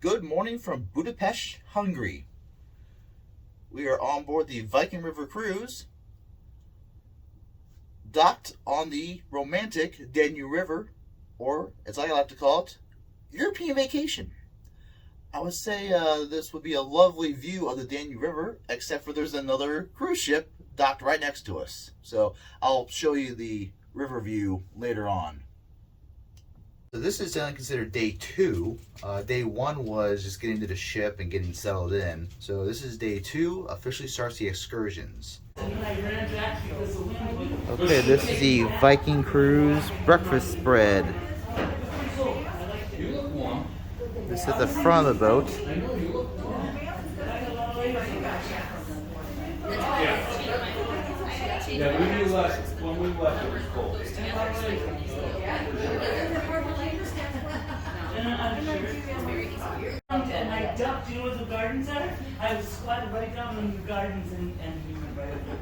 Good morning from Budapest, Hungary. We are on board the Viking River cruise, docked on the romantic Danube River, or as I like to call it, European vacation. I would say this would be a lovely view of the Danube River, except for there's another cruise ship docked right next to us. So I'll show you the river view later on. So this is considered day 2. Day 1 was just getting to the ship and getting settled in. So this is day 2, officially starts the excursions. Okay, this is the Viking cruise breakfast spread. This is the front of the boat. Yeah, when we left, it was cold. And I ducked, you know where the gardens are? I was squatted right down in the gardens and we went right up there.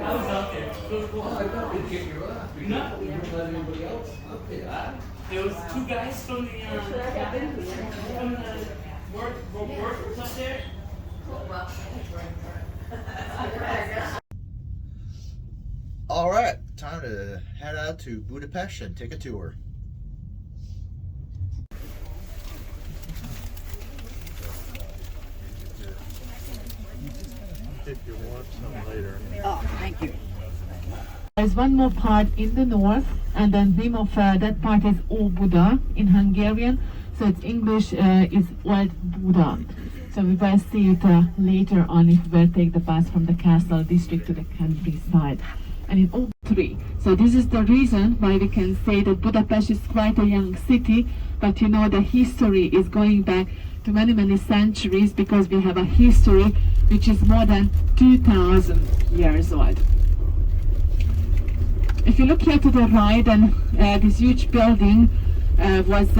I was out there. It was cool. I thought we'd get your ass. We didn't let anybody else up there. There was 2 guys from the workers up there. All right, time to head out to Budapest and take a tour. If you want some later. Oh, thank you. There's one more part in the north, and the name of that part is Old Buda in Hungarian. So its English is Old Buda. So we will see it later on if we will take the bus from the castle district to the countryside. And in Old 3. So this is the reason why we can say that Budapest is quite a young city, but you know the history is going back to many centuries, because we have a history which is more than 2,000 years old. If you look here to the right, and this huge building was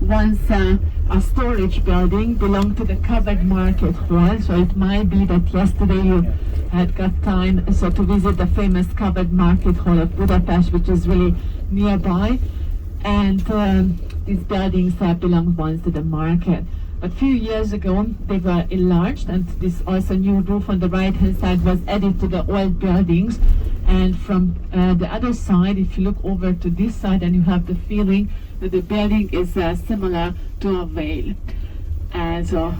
once a storage building, belonged to the covered market hall. So it might be that yesterday you had got time to visit the famous covered market hall of Budapest, which is really nearby. And these buildings belonged once to the market. But a few years ago they were enlarged, and this also new roof on the right hand side was added to the old buildings. And from the other side, if you look over to this side, and you have the feeling that the building is similar to a whale. And so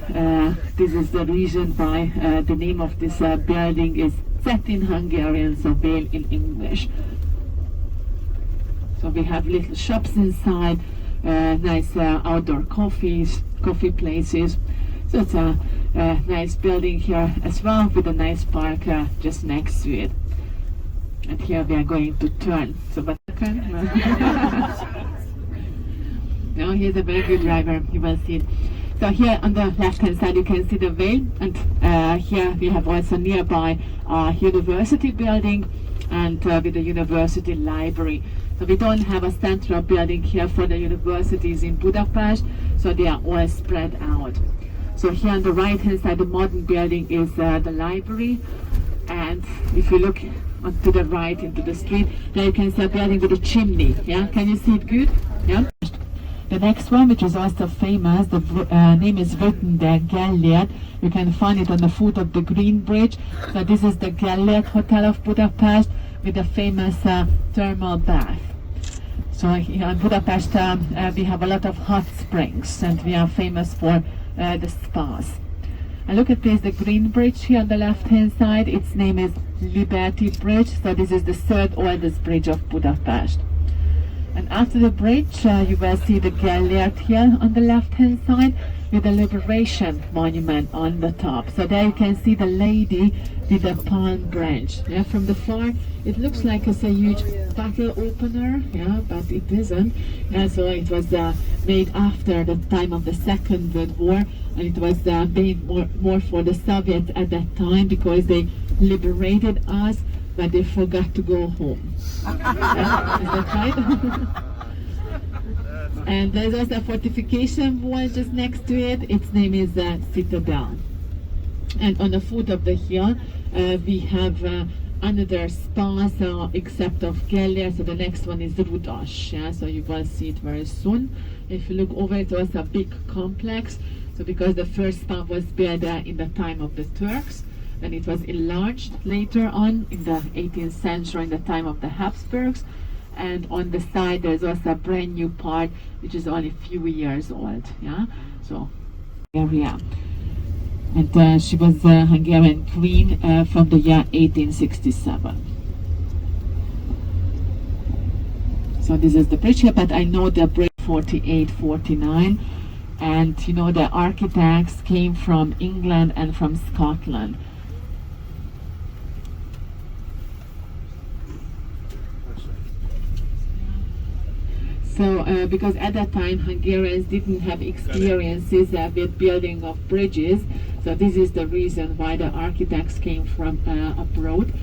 this is the reason why the name of this building is Zet in Hungarian, so whale in English. So we have little shops inside, nice outdoor coffee places. So it's a nice building here as well, with a nice park just next to it. And here we are going to turn. So, but now he's a very good driver. You will see it. So here on the left hand side you can see the Vale, and here we have also nearby a university building, and with the university library. So we don't have a central building here for the universities in Budapest, so they are all spread out. So here on the right hand side, the modern building is the library, and if you look to the right into the street, there you can see a building with a chimney. Yeah, can you see it good? Yeah. The next one, which is also famous, the name is written there, Gellért. You can find it on the foot of the Green Bridge. So this is the Gellért Hotel of Budapest, with the famous thermal bath. So here in Budapest we have a lot of hot springs, and we are famous for the spas. And look at this, the Green Bridge here on the left hand side. Its name is Liberty Bridge. So this is the 3rd oldest bridge of Budapest. And after the bridge you will see the Gellért here on the left hand side, with the Liberation Monument on the top. So there you can see the lady with the palm branch. Yeah, from the far it looks like it's a huge bottle opener, yeah, but it isn't. Yeah, so it was made after the time of the Second World War, and it was made more for the Soviets at that time, because they liberated us, but they forgot to go home. Yeah, is that right? And there's also a fortification wall just next to it. Its name is Citadel. And on the foot of the hill we have another spa, so except of Gellért. So the next one is Rudas. Yeah, so you will see it very soon. If you look over, it was a big complex. So because the first pub was built in the time of the Turks, then it was enlarged later on in the 18th century in the time of the Habsburgs. And on the side there's also a brand new part which is only a few years old. Yeah, so area. And she was the Hungarian queen from the year 1867. So this is the bridge here, but I know the bridge 48, 49, and you know the architects came from England and from Scotland. So because at that time Hungarians didn't have experiences with building of bridges, so this is the reason why the architects came from abroad,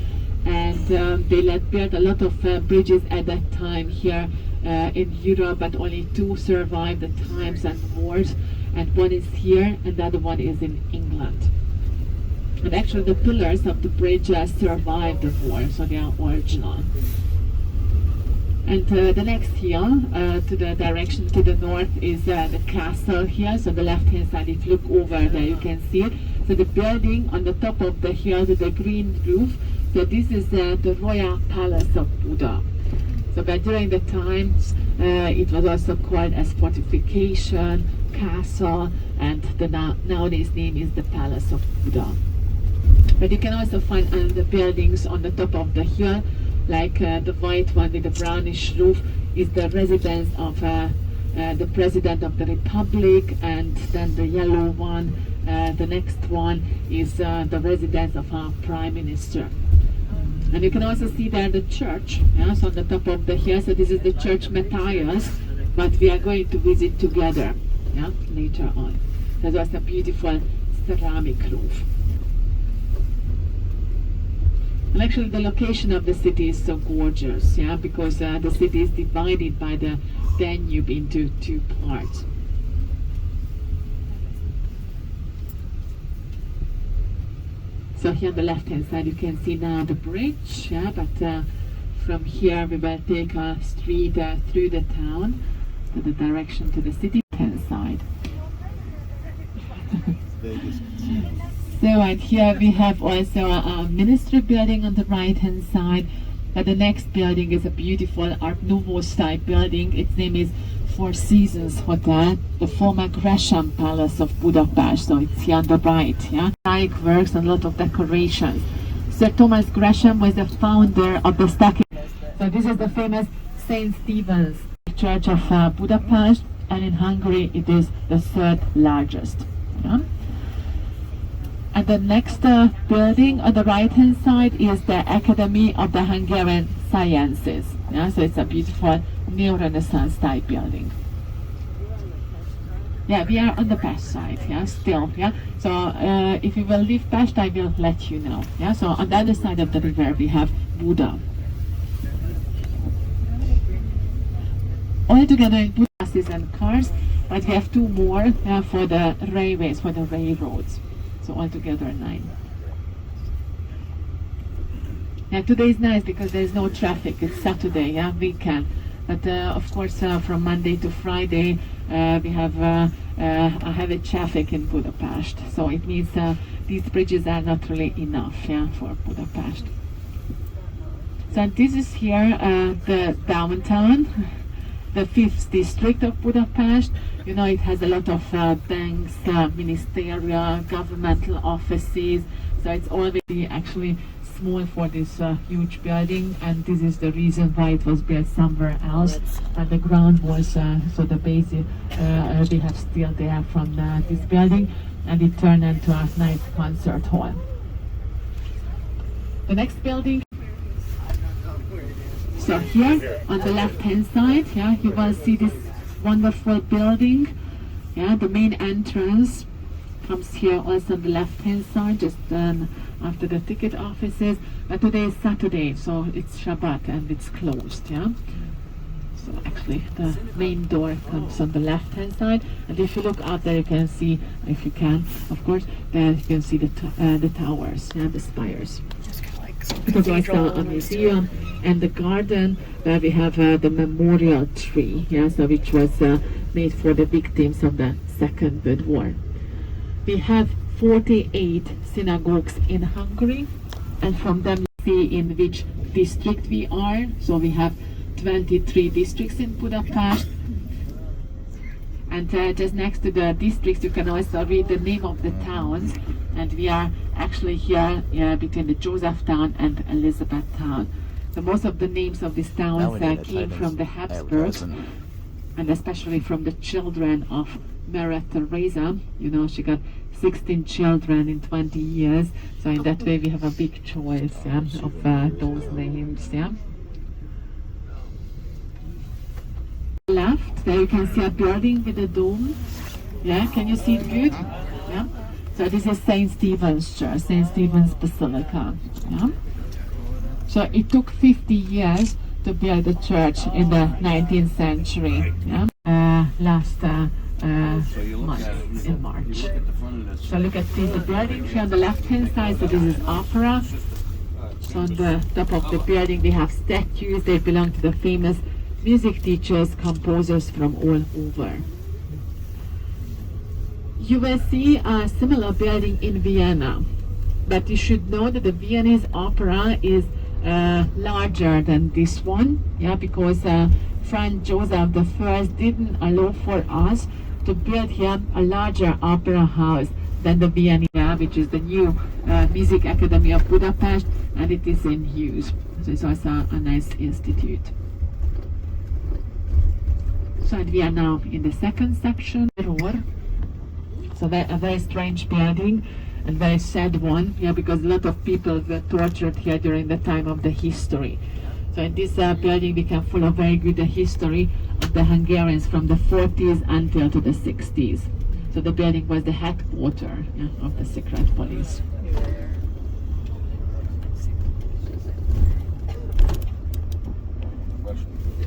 and they built a lot of bridges at that time here in Europe, but only 2 survived the times and wars, and one is here and the other one is in England. And actually the pillars of the bridge survived the war, so they are original. And the next hill to the direction to the north is the castle here. So the left hand side, if you look over there you can see it. So the building on the top of the hill with the green roof, so this is the royal palace of Buda. So but during the times it was also called as fortification, castle, and the nowadays name is the palace of Buda. But you can also find the buildings on the top of the hill, like the white one with the brownish roof is the residence of the President of the Republic, and then the yellow one, the next one is the residence of our Prime Minister. And you can also see there the church, yeah, so on the top of the hill. So this is the church Matthias, but we are going to visit together, yeah, later on. That was a beautiful ceramic roof. And actually the location of the city is so gorgeous, yeah, because the city is divided by the Danube into 2 parts. So here on the left hand side you can see now the bridge, yeah, but from here we will take a street through the town to the direction to the city hand side. So right here we have also a ministry building on the right hand side. But the next building is a beautiful Art Nouveau style building. Its name is Four Seasons Hotel, the former Gresham Palace of Budapest. So it's here on the right, yeah. Mosaic works and a lot of decorations. Sir Thomas Gresham was the founder of the stacking. So this is the famous St. Stephen's Church of Budapest, and in Hungary it is the 3rd largest. Yeah? And the next building on the right hand side is the Academy of the Hungarian Sciences. Yeah, so it's a beautiful neo-Renaissance type building. Yeah, we are on the Pest side, yeah, still, yeah. So if you will leave Pest, I will let you know. Yeah, so on the other side of the river we have Buda. All together in Buda, buses and cars, but we have 2 more for the railways, for the railroads. So altogether 9. Yeah, today is nice because there is no traffic. It's Saturday, yeah, weekend. But of course, from Monday to Friday, we have a heavy traffic in Budapest. So it means these bridges are not really enough, yeah, for Budapest. So this is here the downtown, the 5th district of Budapest. You know, it has a lot of banks, ministerial, governmental offices. So it's already actually small for this huge building, and this is the reason why it was built somewhere else. And the ground was, so the base we have still there from this building, and it turned into a nice concert hall. The next building. So here on the left hand side, yeah, you will see this wonderful building. Yeah, the main entrance comes here also on the left hand side, just after the ticket offices. But today is Saturday, so it's Shabbat and it's closed, yeah. So actually the main door comes on the left hand side, and if you look out there you can see, if you can, of course, there you can see the towers, yeah, the spires. Just kind of like It was also a museum, and the garden where we have the memorial tree, so which was made for the victims of the Second World War. We have 48 synagogues in Hungary, and from them you see in which district we are. So we have 23 districts in Budapest, and just next to the districts you can also read the name of the towns, and we are actually here between the Josephtown and Elizabethtown. So most of the names of these towns came from the Habsburgs, and especially from the children of Maria Theresa. You know, she got 16 children in 20 years, so in that way we have a big choice of those names. Left, there you can see a building with a dome. Can you see it good? So this is St. Stephen's Church, St. Stephen's Basilica. So it took 50 years to build the church in the 19th century. Last month in March. So look at this, the building here on the left hand side. So this is opera. So on the top of the building we have statues. They belong to the famous music teachers, composers from all over. You will see a similar building in Vienna, but you should know that the Viennese opera is larger than this one, because Franz Joseph I didn't allow for us to build here a larger opera house than the Vienna, which is the new Music Academy of Budapest, and it is in use. So it's also a nice institute. So we are now in the second section. So a very strange building and very sad one, because a lot of people were tortured here during the time of the history. So in this building we can follow very good the history of the Hungarians from the 40s until to the 60s. So the building was the headquarters of the secret police.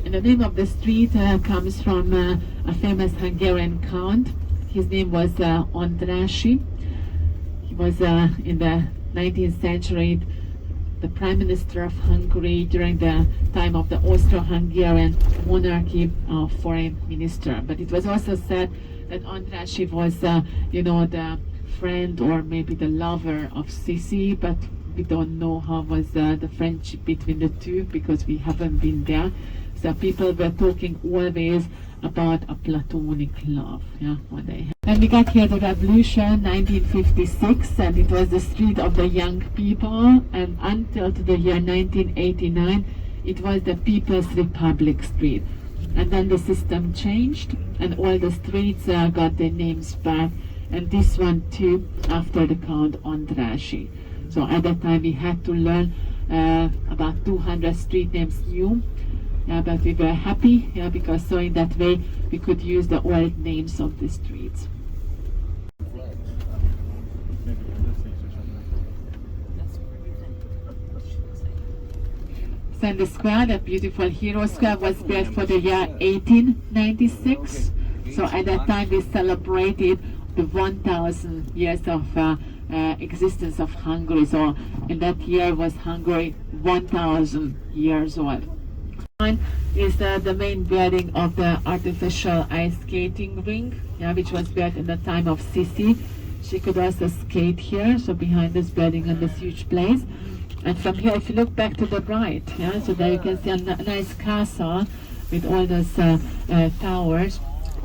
And the name of the street comes from a famous Hungarian count. His name was Andrássy. He was in the 19th century the Prime Minister of Hungary during the time of the Austro-Hungarian monarchy, foreign minister. But it was also said that Andrássy was, the friend or maybe the lover of Sisi, but we don't know how was the friendship between the two because we haven't been there. So people were talking always about a platonic love, what they had. And we got here the revolution, 1956, and it was the street of the young people, and until to the year 1989, it was the People's Republic Street. And then the system changed, and all the streets got their names back, and this one too, after the Count Andrássy. So at that time we had to learn about 200 street names new. But we were happy, because so in that way we could use the old names of the streets. So in the square, the beautiful Hero Square was built for the year 1896. So at that time we celebrated the 1,000 years of existence of Hungary. So in that year was Hungary 1,000 years old. Is the main building of the artificial ice skating ring, which was built in the time of Sisi. She could also skate here, so behind this building on this huge place. And from here, if you look back to the right, so there you can see a nice castle with all those towers.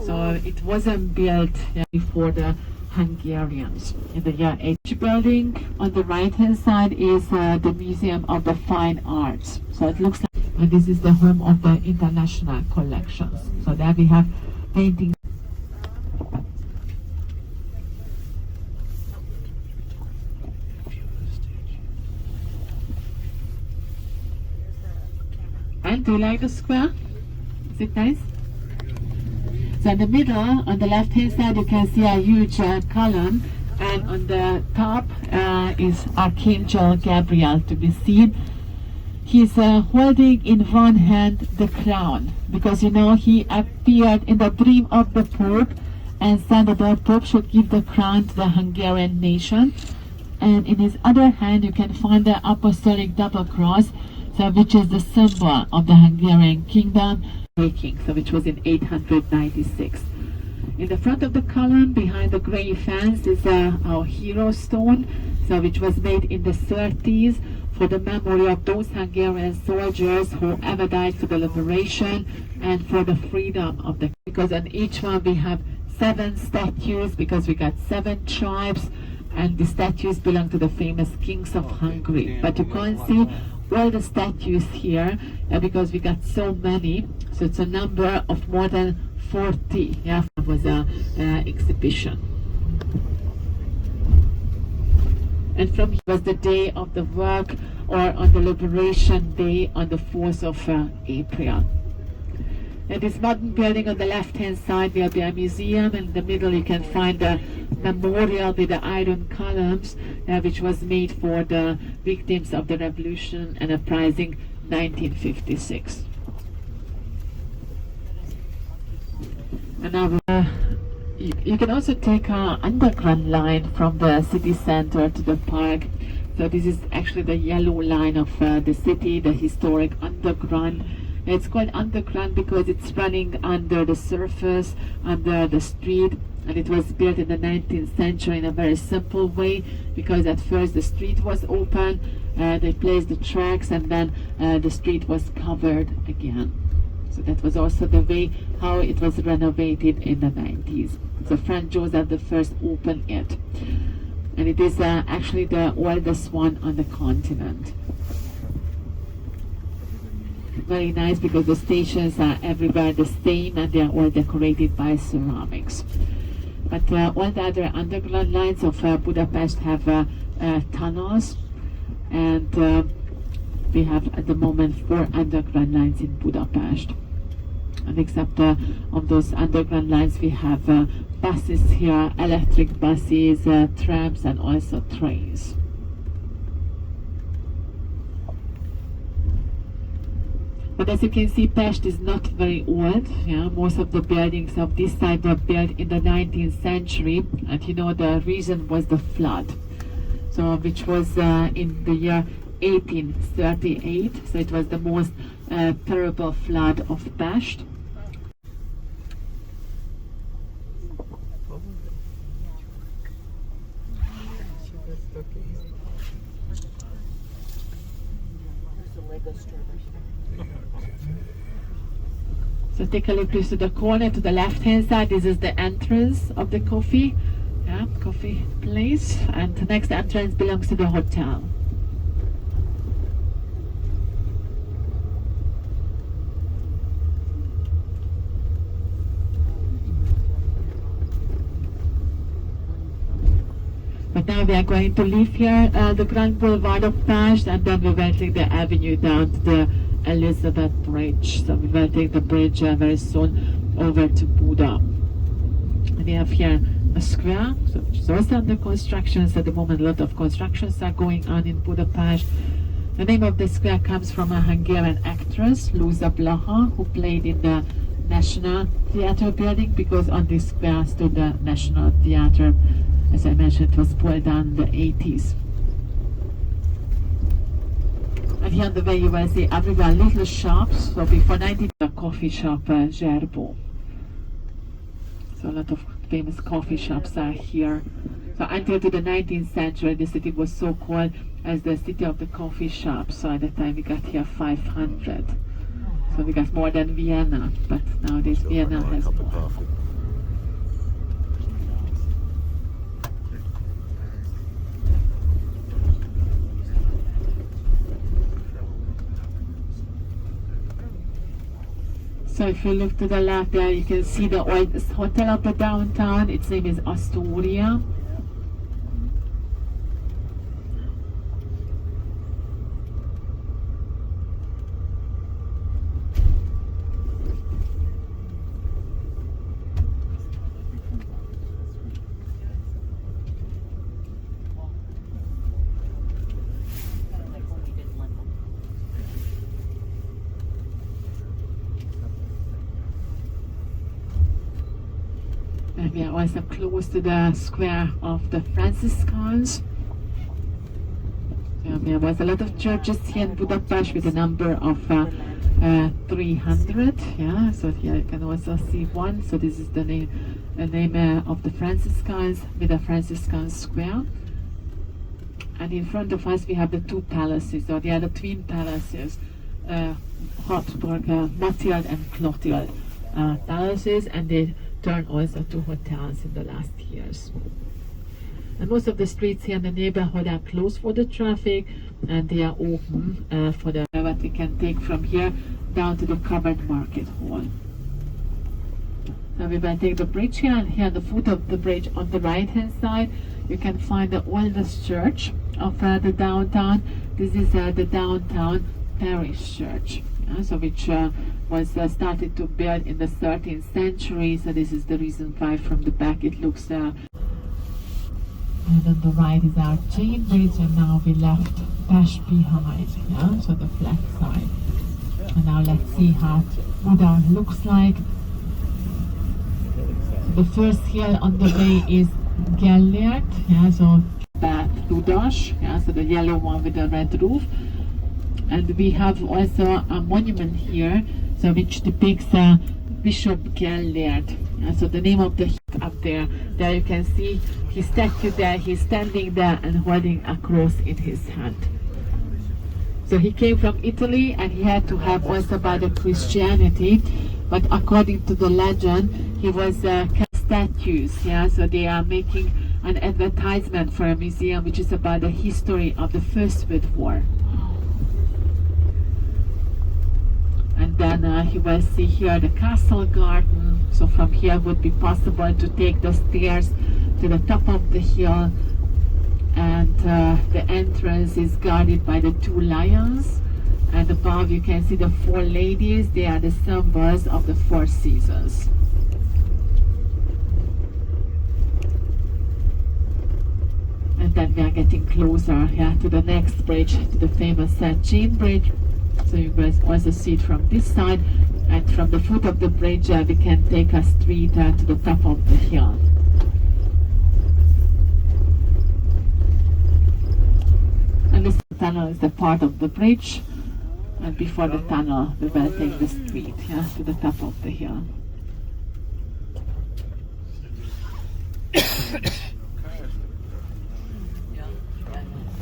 So it wasn't built before the Hungarians in the year 80. Building on the right hand side is the Museum of the Fine Arts. So it looks like, and this is the home of the international collections. So there we have paintings. And do you like the square? Is it nice? So in the middle, on the left hand side, you can see a huge column, and on the top is Archangel Gabriel to be seen. He's holding in one hand the crown, because he appeared in the dream of the Pope and said that the Pope should give the crown to the Hungarian nation. and in his other hand you can find the apostolic double cross, so which is the symbol of the Hungarian kingdom, Viking, so which was in 896. In the front of the column, behind the grey fence, is our hero stone, so which was made in the 30s for the memory of those Hungarian soldiers who ever died for the liberation and for the freedom of the. Because on each one we have 7 statues, because we got 7 tribes, and the statues belong to the famous kings of Hungary. But you can't see all the statues here because we got so many, so it's a number of more than 40. Yeah, it was a exhibition. And from here was the day of the work, or on the Liberation Day on the 4th of April. And this modern building on the left hand side will be a museum, and in the middle you can find a memorial with the iron columns, which was made for the victims of the revolution and uprising 1956. And now you can also take an underground line from the city center to the park. So this is actually the yellow line of the city, the historic underground. It's called underground because it's running under the surface, under the street, and it was built in the 19th century in a very simple way, because at first the street was open, they placed the tracks, and then the street was covered again. So that was also the way how it was renovated in the 90s. So Franz Joseph I opened it. And it is actually the oldest one on the continent. Very nice, because the stations are everywhere the same, and they are all decorated by ceramics. But all the other underground lines of Budapest have tunnels, and we have at the moment 4 underground lines in Budapest. And except on those underground lines we have buses here, electric buses, trams, and also trains. But as you can see, Pest is not very old. Yeah, most of the buildings of this side were built in the 19th century, and you know the reason was the flood. So which was in the year 1838. So it was the most terrible flood of Pest. So take a look please to the corner, to the left hand side. This is the entrance of the coffee place, and the next entrance belongs to the hotel. But now we are going to leave here the Grand Boulevard of Pest, and then we will take the avenue down to the Elizabeth Bridge. So we will take the bridge very soon over to Buda. And we have here a square, so which is also under construction. So at the moment a lot of constructions are going on in Budapest. The name of the square comes from a Hungarian actress, Luza Blaha, who played in the National Theatre building, because on this square stood the National Theatre. As I mentioned, it was pulled down in the 80s. And here on the way you will see everywhere little shops. So before 19, a coffee shop, Zserbo. So a lot of famous coffee shops are here. So until to the 19th century, the city was so called as the city of the coffee shops. So at the time we got here 500. So we got more than Vienna, but nowadays Vienna has more. So if you look to the left there, you can see the oldest hotel of the downtown. Its name is Astoria. And we are also close to the square of the Franciscans. There was a lot of churches here in Budapest with a number of 300. Yeah, so here you can also see one. So this is the name of the Franciscans with the Franciscan Square. And in front of us we have the two palaces, or the other twin palaces, Habsburg, Matilde and Clotilde palaces, and they turned also to hotels in the last years. And most of the streets here in the neighborhood are closed for the traffic, and they are open for the what we can take from here down to the covered market hall. So we will take the bridge here, and here at the foot of the bridge on the right hand side you can find the oldest church of the downtown. This is the downtown parish church, so which was started to build in the 13th century. So this is the reason why from the back it looks and on the right is our chain bridge, and now we left Pest behind, so the flat side. And now let's see how Buda looks like. The first hill on the way is Gellert, so Ludas, so the yellow one with the red roof. And we have also a monument here, so which depicts Bishop Gellert. So the name of the hill up there. There you can see his statue there. He's standing there and holding a cross in his hand. So he came from Italy, and he had to have also about the Christianity, but according to the legend, he was statues. So they are making an advertisement for a museum which is about the history of the First World War. And then you will see here the castle garden. So from here would be possible to take the stairs to the top of the hill, and the entrance is guarded by the two lions, and above you can see the four ladies. They are the symbols of the four seasons. And then we are getting closer to the next bridge, to the famous chain bridge. So you guys also see it from this side, and from the foot of the bridge we can take a street to the top of the hill. And this tunnel is the part of the bridge, and before the tunnel we will take the street to the top of the hill.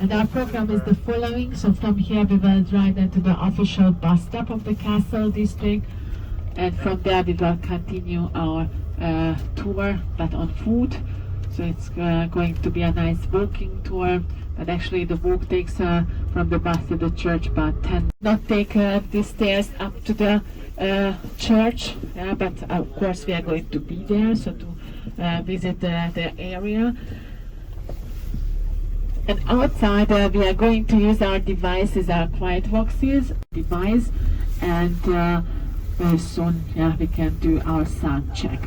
And our program is the following. So from here we will drive then to the official bus stop of the castle district, and from there we will continue our tour, but on foot. So it's going to be a nice walking tour, but actually the walk takes from the bus to the church about 10. Not take the stairs up to the church, but of course we are going to be there, so to visit the area. And outside we are going to use our devices, our quiet boxes device, and very soon we can do our sound check.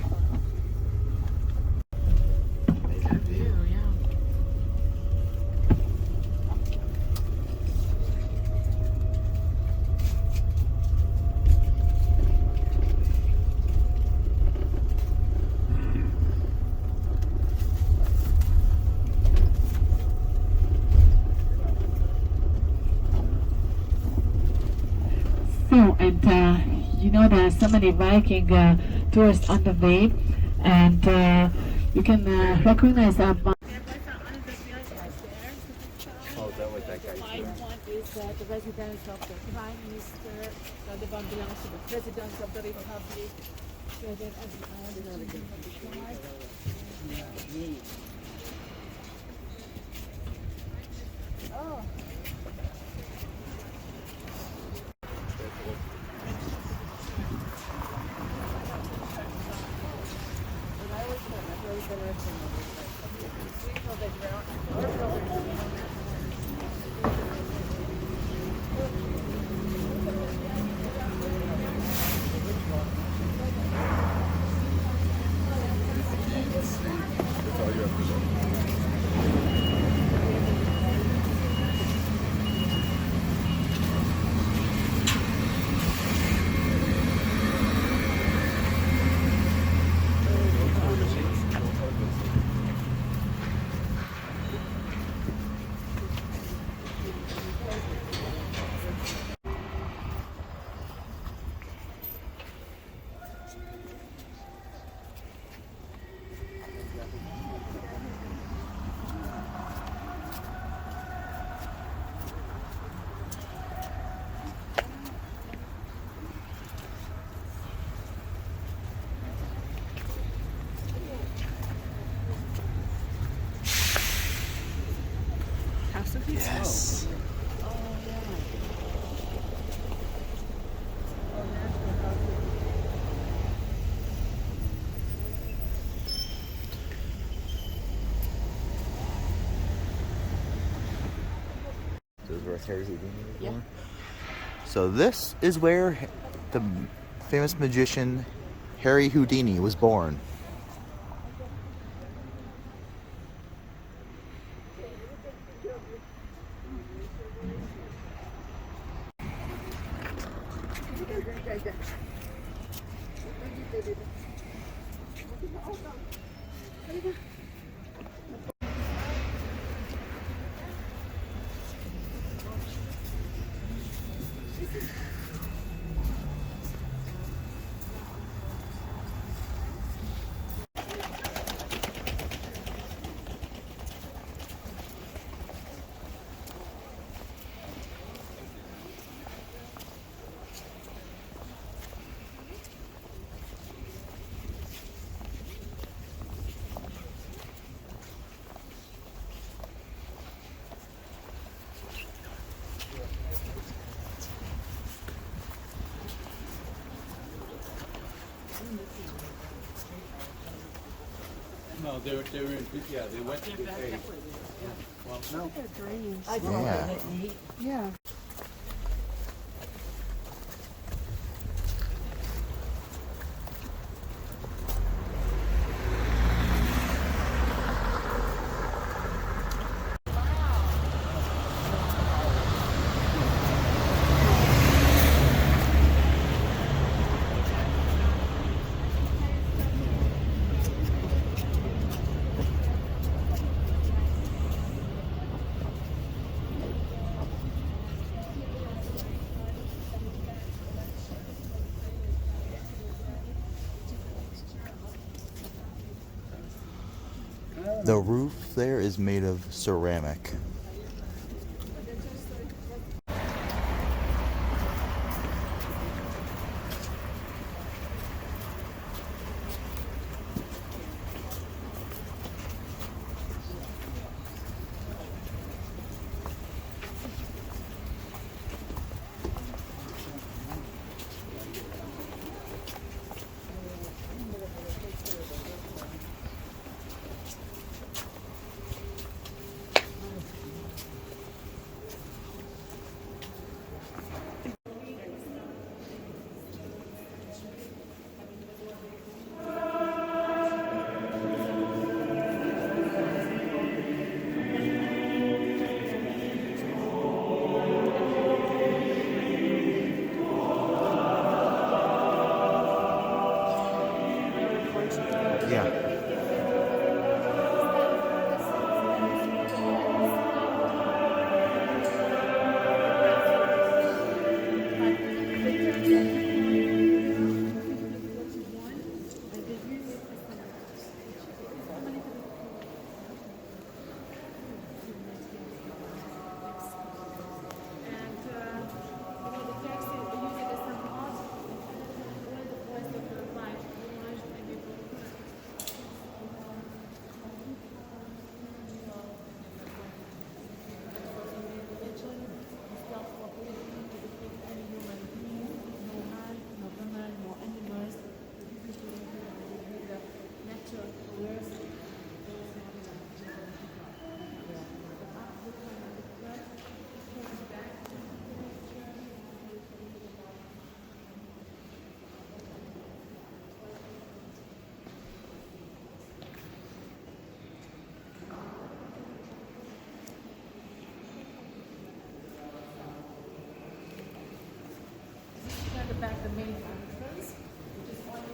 You know, there are so many Viking tourists on the way, and you can recognize our Oh, that was that guy's one is the residence of the Prime Minister, the other one belongs to the President of the Republic. Oh. Yes. This is where Harry Houdini was born? So this is where the famous magician Harry Houdini was born. No, they were yeah, they went to the cave. Well, no. Yeah. Yeah. The roof there is made of ceramic. Yeah. The main entrance, which is only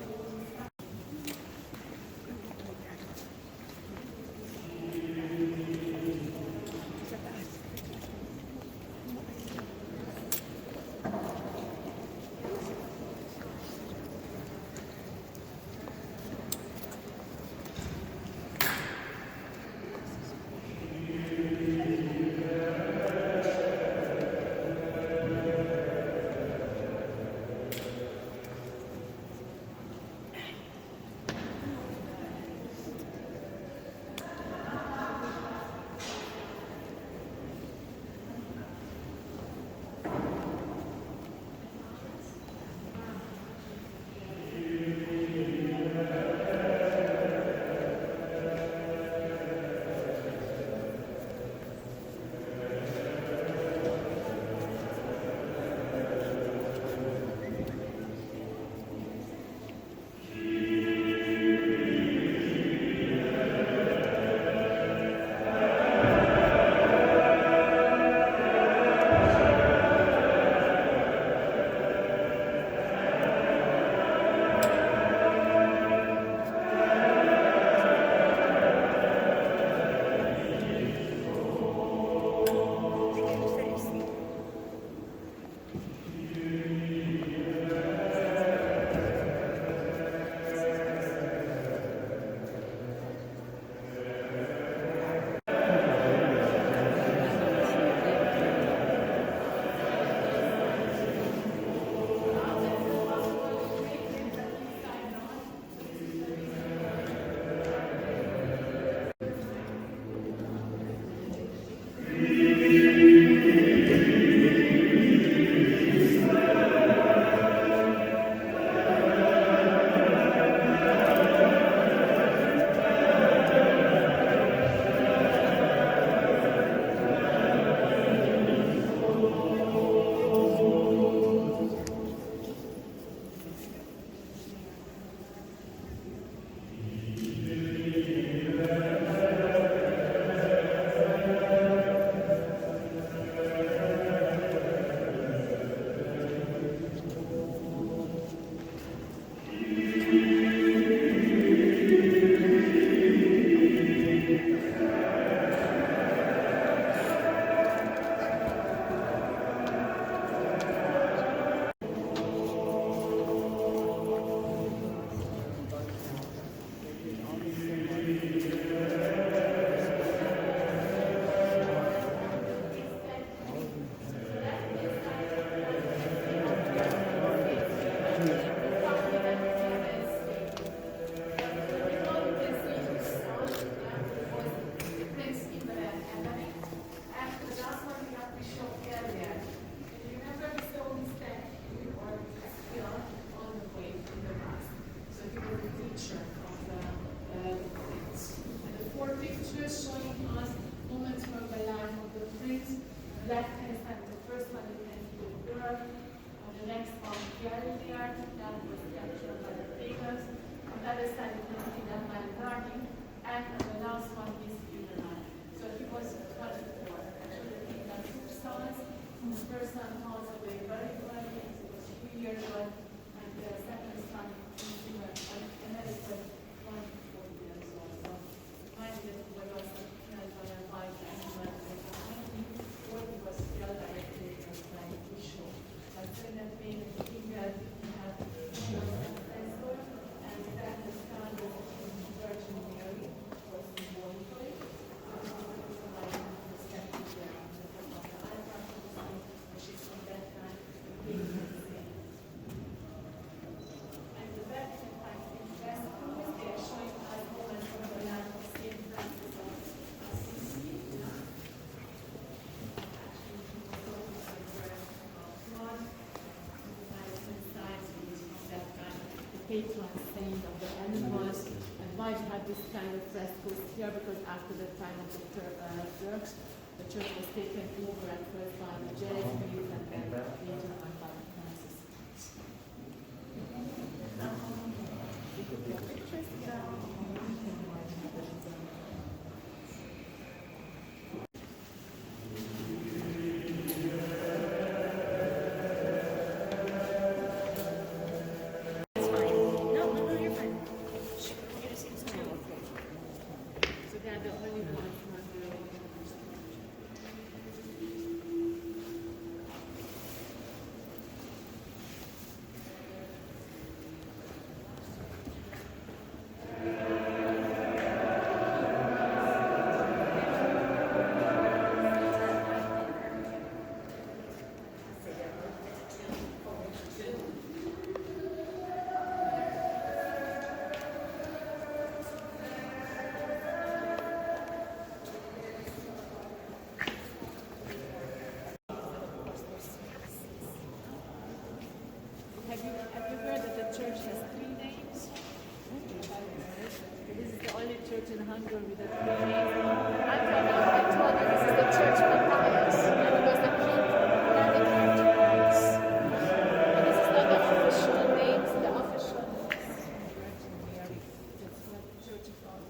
pictures showing us moments from the life of the prince. Left-hand side, the first one you can see the girl. The next one, Gallagher, that was captured by the pagans. On the other side, you can see that while guarding. And the last one is funeral. So he was 24. Actually, the king has 2 sons. The first son passed away very early. He was 3 years old. And the second son, American, 1 years old. So, mind that he was also killed by a Viking animal. Or he was killed directly by an issue. But when that being the king had and that is found with Virgin Mary was symbolically. She's from that time. And the back and I think best always they are showing us moments from the life of Saint Francis of Assisi. Actually, he was also the birth of God. That kind the patron saint of the animals, and why we had this kind of frescoes here, because after the time of the Turks, the church was taken over at first by the Jesuits and then later on by Francis. Have you heard that the church has 3 names? This is the only church in Hungary with the 3 names. I told you this is the church for Pius, and it was the king dedicated to Pius. But this is not the official names. The official name is Virgin Mary. That's what the church is called.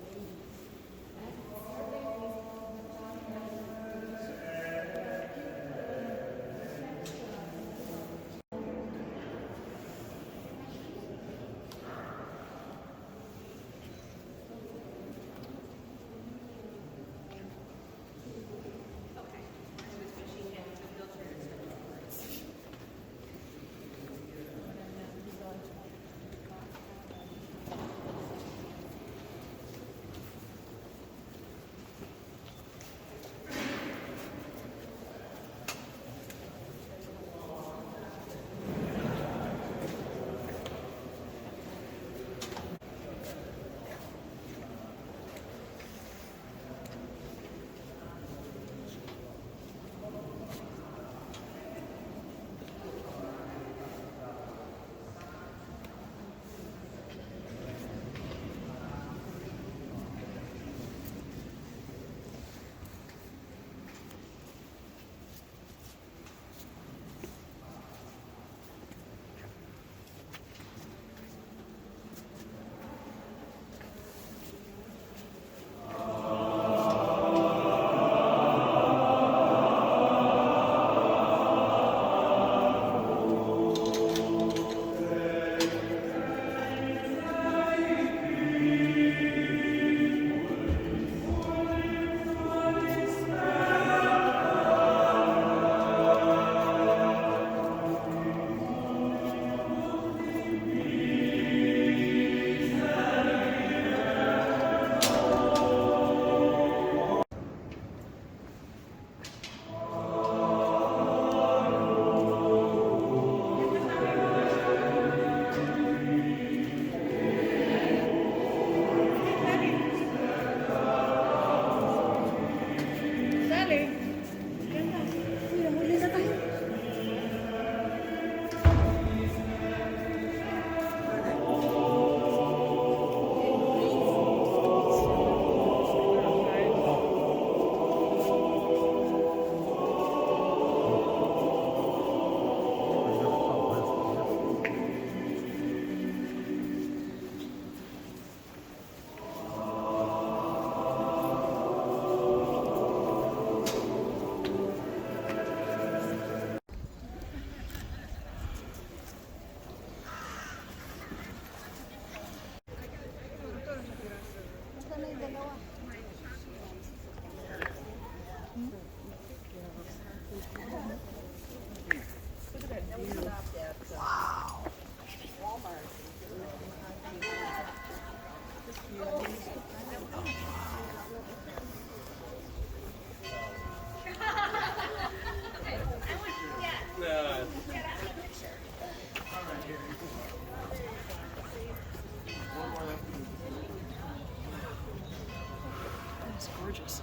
gorgeous.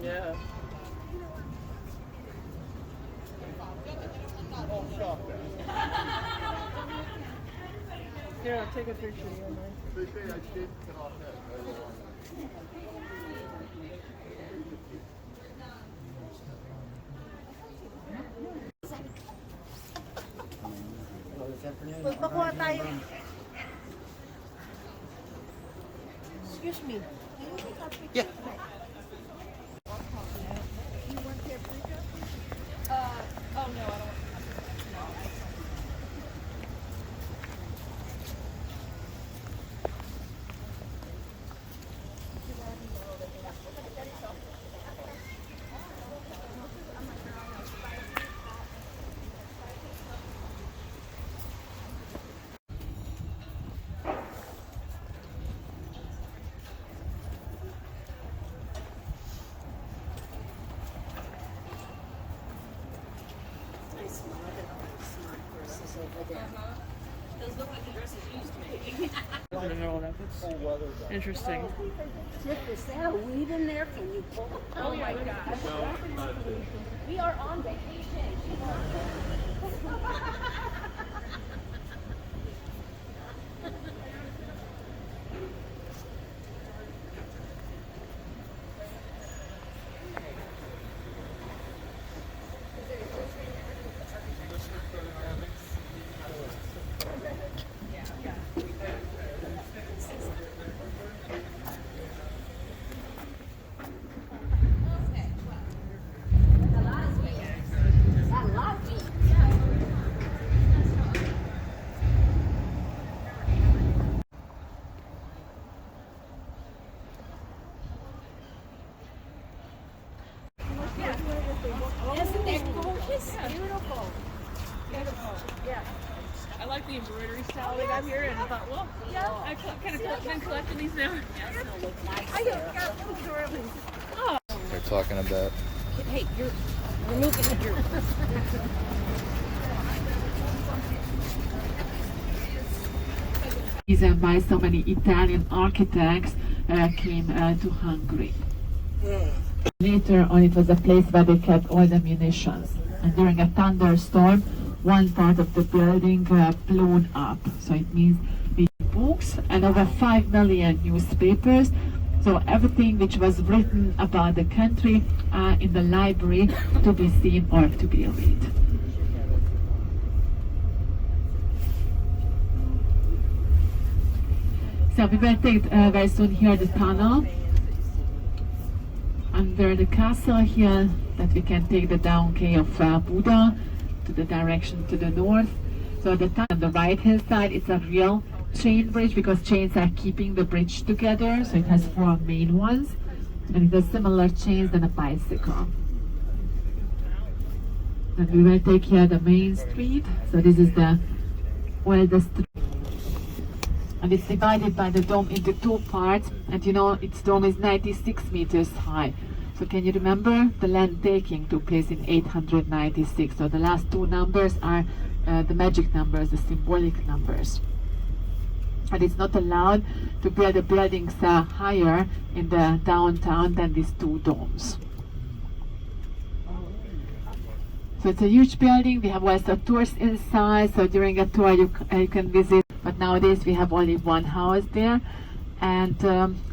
Yeah. Here, I'll take a picture of you. Magpakuha tayo. Excuse me. Yeah. Oh no, I don't. Those look like the dresses you used to make. I don't know. That's interesting. Is that a weed in there? Can you pull it? Oh my gosh. We are on vacation. Isn't that gorgeous? Beautiful. Beautiful. Yeah. I like the embroidery style they got here, and I thought, well, yeah, I've kind of been collecting these now. I got little girlies. They're talking about. Hey, you're moving your. Designed by so many Italian architects came to Hungary. Later on, it was a place where they kept all the munitions. And during a thunderstorm, one part of the building blown up. So it means the books and over 5 million newspapers. So everything which was written about the country in the library to be seen or to be read. So we will take very soon here the tunnel under the castle here, that we can take the down quay of Buda to the direction to the north. So the tunnel on the right hand side, it's a real chain bridge because chains are keeping the bridge together. So it has 4 main ones, and it has similar chains than a bicycle. And we will take here the main street. So this is the oldest street. And it's divided by the dome into 2 parts, and you know its dome is 96 meters high. So can you remember the land taking took place in 896? So the last 2 numbers are the magic numbers, the symbolic numbers. And it's not allowed to build the buildings higher in the downtown than these 2 domes. So it's a huge building. We have also tours inside, so during a tour you can visit. But nowadays we have only 1 house there. And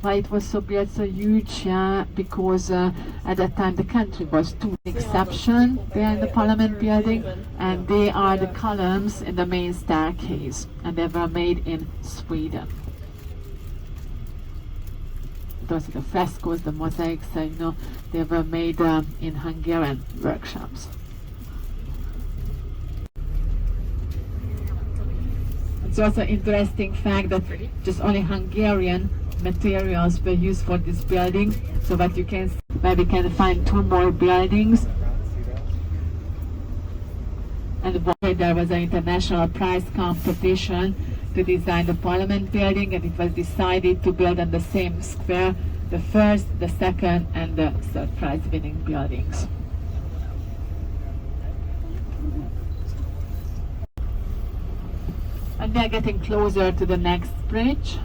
why it was so built so huge, because at that time the country was 2 exception there in the Parliament building, and they are the columns in the main staircase, and they were made in Sweden. Those are the frescoes, the mosaics, you know, they were made in Hungarian workshops. It's also an interesting fact that just only Hungarian materials were used for this building. So that you can see where we can find 2 more buildings. And there was an international prize competition to design the Parliament building, and it was decided to build on the same square the first, the second, and the third prize winning buildings. And we are getting closer to the next bridge.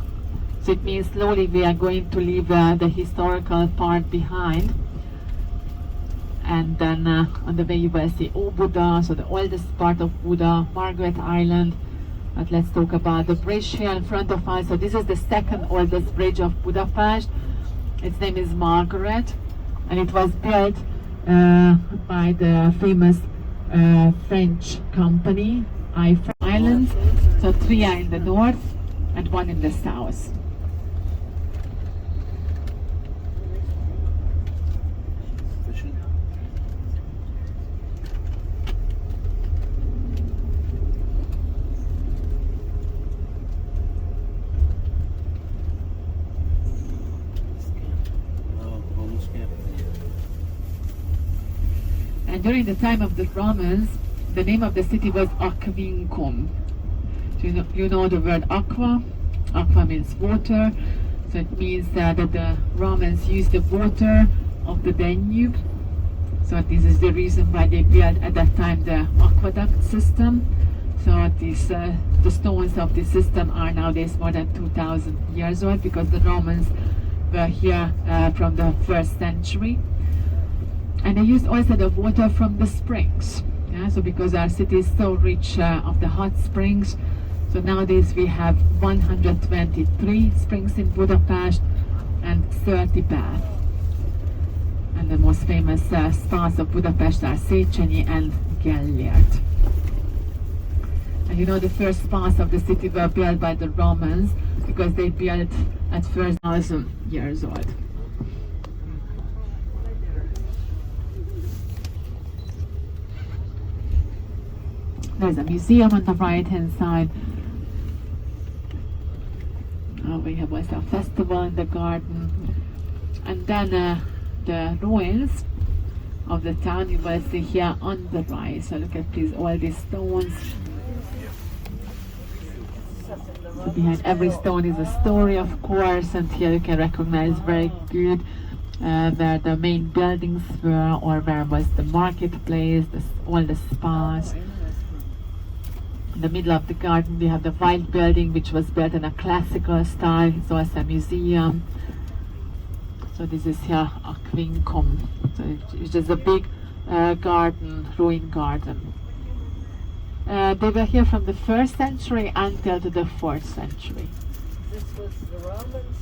So it means slowly we are going to leave the historical part behind. And then on the way you will see Buda, so the oldest part of Buda, Margaret Island. But let's talk about the bridge here in front of us. So this is the second oldest bridge of Budapest. Its name is Margaret, and it was built by the famous French company, Islands. So 3 are in the north and 1 in the south. And during the time of the Romans, the name of the city was Aquincum. So you know the word aqua. Aqua means water. So it means that the Romans used the water of the Danube. So this is the reason why they built at that time the aqueduct system. So the stones of this system are nowadays more than 2,000 years old, because the Romans were here from the 1st century. And they used also the water from the springs. Yeah? So because our city is so rich of the hot springs, so nowadays we have 123 springs in Budapest and 30 baths. And the most famous spas of Budapest are Széchenyi and Gellért. And you know, the first spas of the city were built by the Romans, because they built at first 1,000 years old. There's a museum on the right hand side. We have also a festival in the garden. And then the ruins of the town you will see here on the right. So look at please all these stones. So behind every stone is a story, of course, and here you can recognize very good where the main buildings were, or where was the marketplace, all the spas. In the middle of the garden we have the White building, which was built in a classical style. It's also a museum. So this is here Aquincum. So it's just a big ruin garden. They were here from the 1st century until to the 4th century. This was the Romans.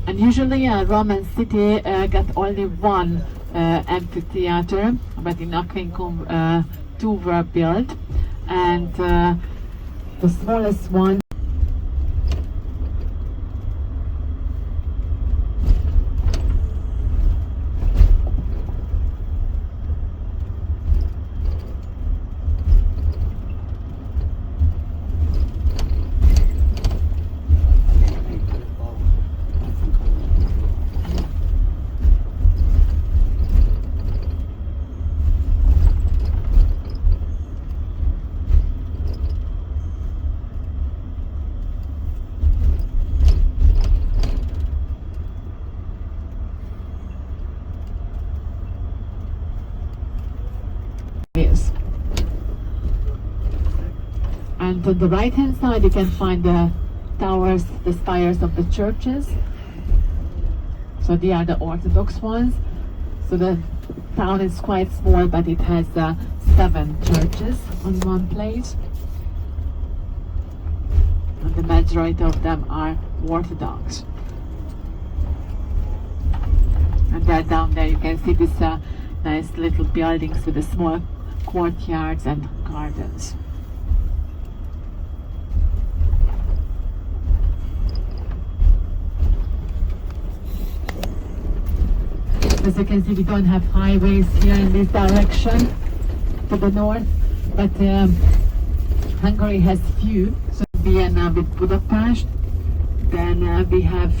And usually a Roman city got only 1 amphitheater, but in Aquincum 2 were built, and the smallest one is. And on the right hand side you can find the towers, the spires of the churches. So they are the Orthodox ones. So the town is quite small, but it has 7 churches on one place. And the majority of them are Orthodox. And right down there you can see these nice little buildings with the small courtyards and gardens. As you can see, we don't have highways here in this direction to the north, but Hungary has few. So Vienna with Budapest, then we have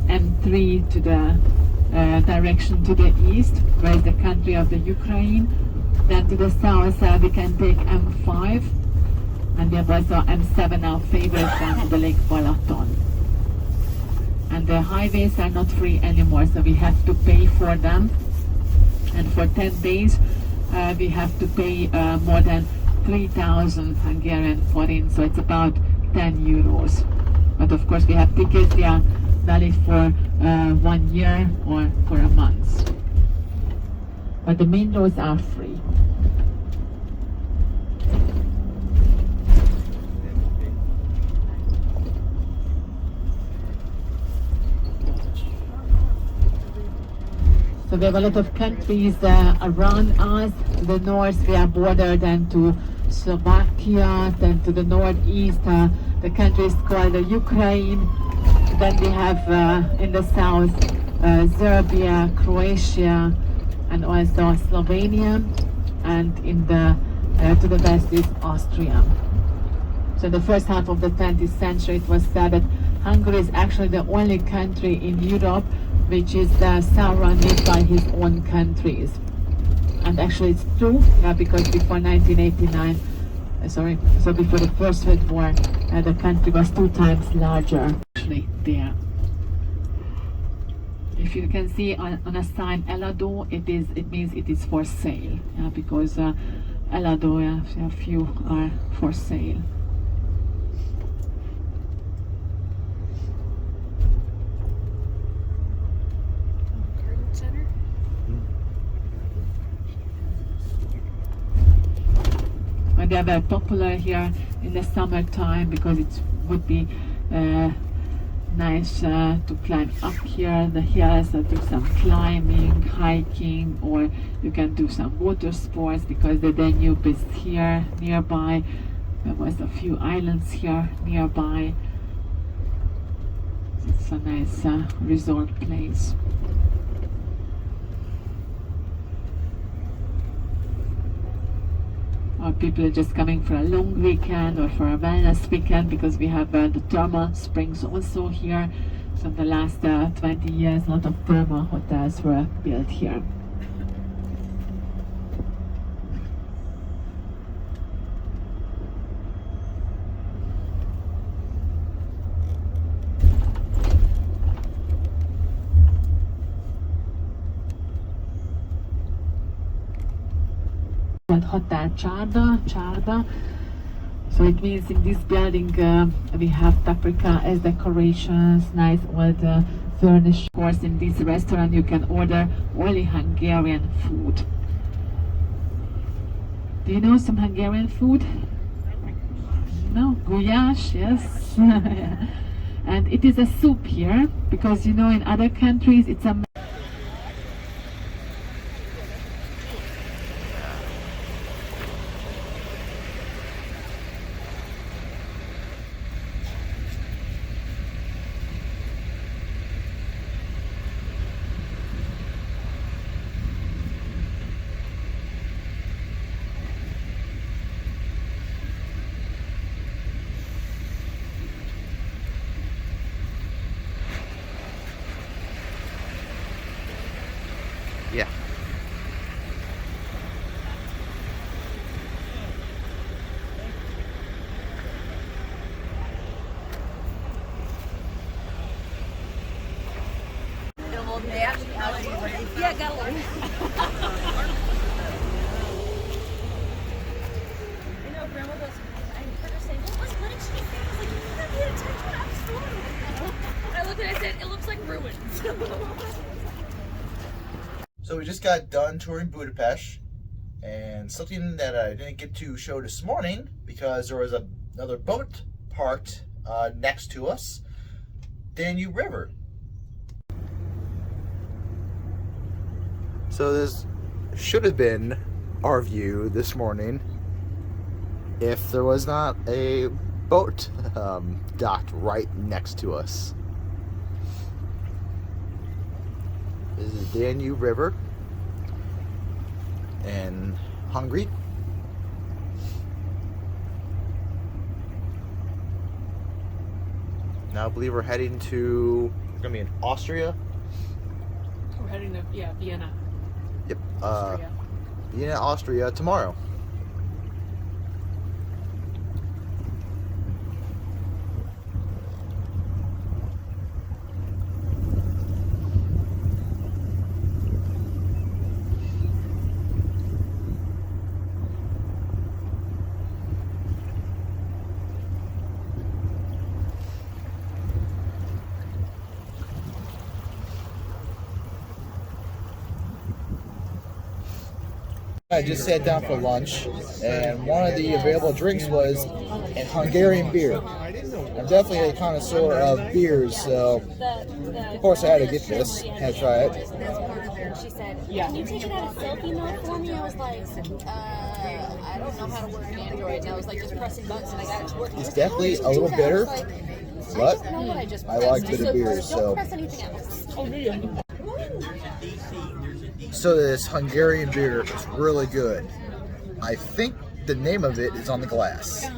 M3 to the direction to the east, where is the country of the Ukraine. Then to the south we can take M5, and we have also M7 our favorite down to the Lake Balaton. And the highways are not free anymore, so we have to pay for them. And for 10 days, we have to pay more than 3,000 Hungarian forint, so it's about 10 euros. But of course, we have tickets, they are valid for 1 year or for a month. But the main roads are free. So we have a lot of countries around us. To the north we are bordered then to Slovakia, then to the northeast the country is called Ukraine. Then we have in the south Serbia, Croatia, and also Slovenia, and in the to the west is Austria. So in the first half of the 20th century it was said that Hungary is actually the only country in Europe which is surrounded by his own countries. And actually it's true, because before 1989, before the First World War, the country was 2 times larger actually there. If you can see on a sign Elado, it means it is for sale, because Elado, a few are for sale. Garden center. And they are very popular here in the summertime because it would be nice to climb up here the hills, do some climbing, hiking, or you can do some water sports because the Danube is here nearby. There was a few islands here nearby. It's a nice resort place. Or people are just coming for a long weekend or for a wellness weekend, because we have the thermal springs also here. So in the last 20 years, a lot of thermal hotels were built here. Hotel Csárda. So it means in this building we have paprika as decorations, nice old furniture. Of course, in this restaurant you can order only Hungarian food. Do you know some Hungarian food? No? Gulyás, yes. And it is a soup here, because you know in other countries it's a Yeah. Yeah, got one. You know, Grandma goes, I heard her say, what did she say? I was like, you gotta be a touch up store. I looked at it and said, it looks like ruins. So we just got done touring Budapest, and something that I didn't get to show this morning because there was another boat parked next to us, Danube River. So this should have been our view this morning if there was not a boat docked right next to us. This is the Danube River in Hungary. Now I believe we're heading to, we're gonna be in Austria. We're heading to, Vienna. Yep. Austria. Vienna, Austria tomorrow. I just sat down for lunch, and one of the available drinks was an Hungarian beer. I'm definitely a connoisseur of beers, so of course I had to get this, had to try it. She said, "Can you take it out of selfie mode for me?" I was like, "I don't know how to work an Android." And I was like, just pressing buttons, and I got it to work. It's definitely a little bitter, but I like bitter beers, so. Don't press anything else. Oh, really? So this Hungarian beer is really good. I think the name of it is on the glass.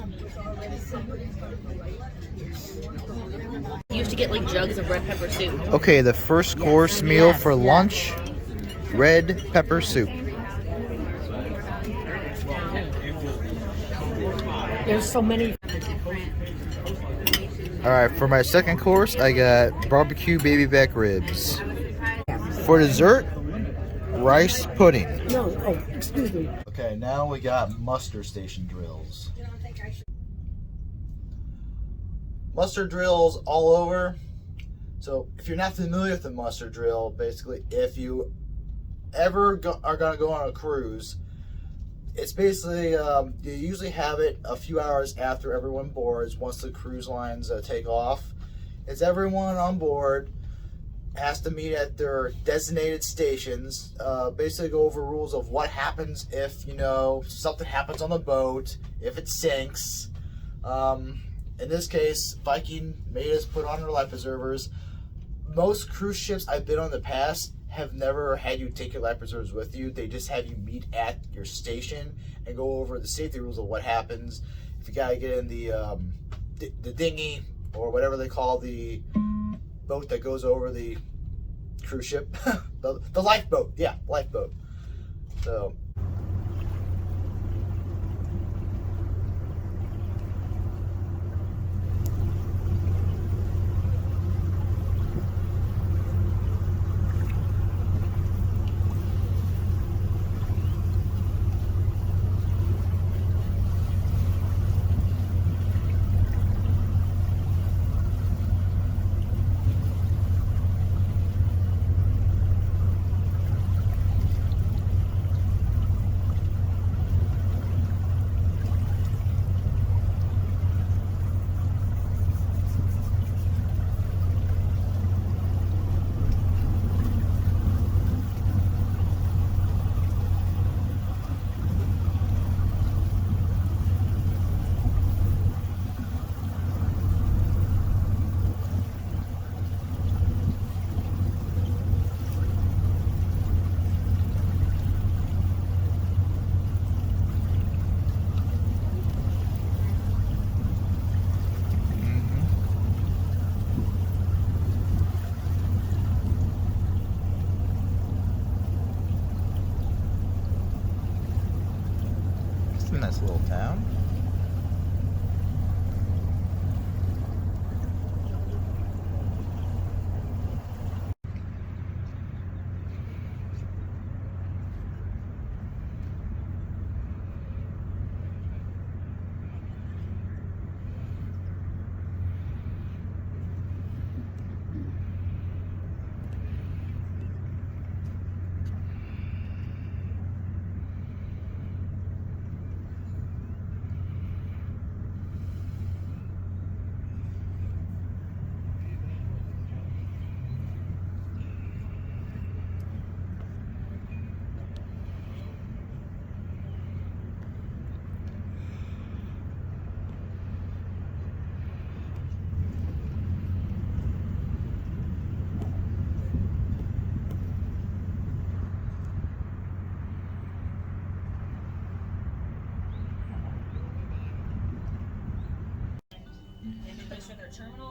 You used to get like jugs of red pepper soup. Okay, the first course meal for lunch, red pepper soup. There's so many. Alright, for my second course, I got barbecue baby back ribs. For dessert, rice pudding. No, oh, excuse me. Okay, now we got muster station drills. Muster drills all over. So if you're not familiar with the muster drill, basically if you ever are going to go on a cruise, it's basically, you usually have it a few hours after everyone boards, once the cruise lines take off. It's everyone on board has to meet at their designated stations, basically go over rules of what happens if, you know, something happens on the boat, if it sinks. In this case, Viking made us put on our life preservers. Most cruise ships I've been on in the past have never had you take your life preservers with you. They just have you meet at your station and go over the safety rules of what happens if you gotta get in the dinghy or whatever they call the boat that goes over the cruise ship. the lifeboat, yeah, lifeboat. So. It's a nice little town.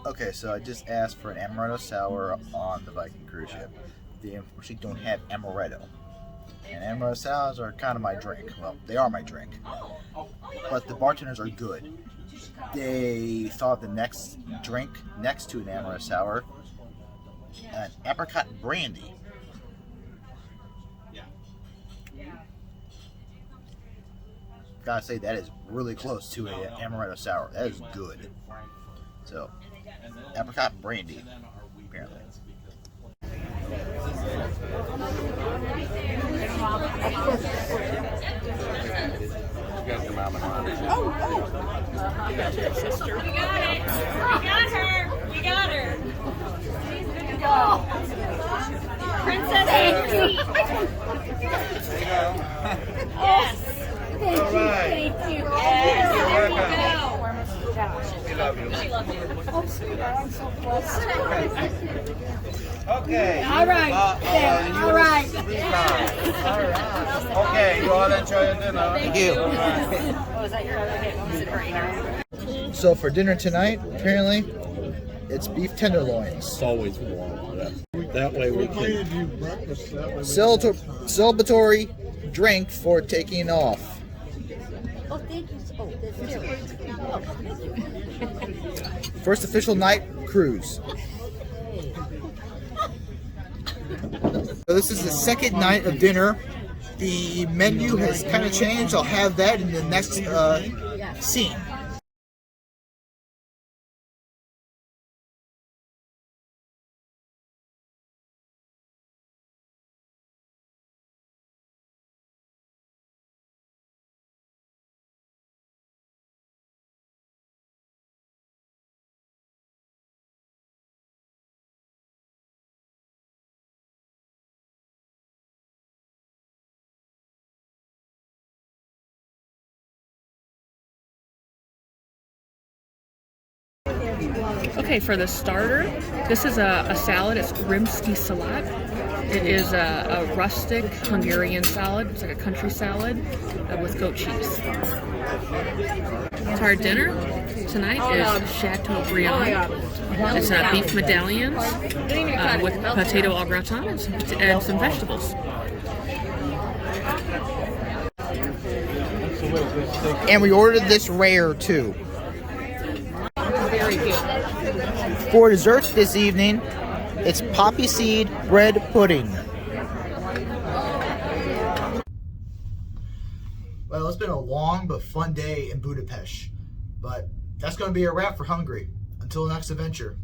Okay, so I just asked for an amaretto sour on the Viking cruise ship. They unfortunately don't have amaretto. And amaretto sours are kind of my drink. Well, they are my drink. But the bartenders are good. They thought the next drink next to an amaretto sour, an apricot brandy. Gotta say, that is really close to an amaretto sour. That is good. So, apricot and brandy, apparently. common knowledge. We got it. We got her. We got her. She's good to go. Princess in your seat. Yes. Thank you. Yes. There you go. We love you. She loved you. Oh, sweetheart, I'm so blessed. Okay. All right. All right. Okay, you all enjoy your dinner. Thank you. Oh, is that your okay? We'll sit right here. So for dinner tonight, apparently, it's beef tenderloins. It's always warm. Yeah. That way we can. Celebratory drink for taking off. Oh, thank you. Oh, that's here. Oh, thank you. First official night cruise. So this is the second night of dinner. The menu has kind of changed. I'll have that in the next scene. Okay, for the starter, this is a salad. It's rimski salad. It is a rustic Hungarian salad. It's like a country salad with goat cheese. So our dinner tonight is Chateaubriand. It's beef medallions with potato au gratin and some vegetables. And we ordered this rare too. Very good. For dessert this evening, it's poppy seed bread pudding. Well, it's been a long but fun day in Budapest. But that's going to be a wrap for Hungary. Until the next adventure.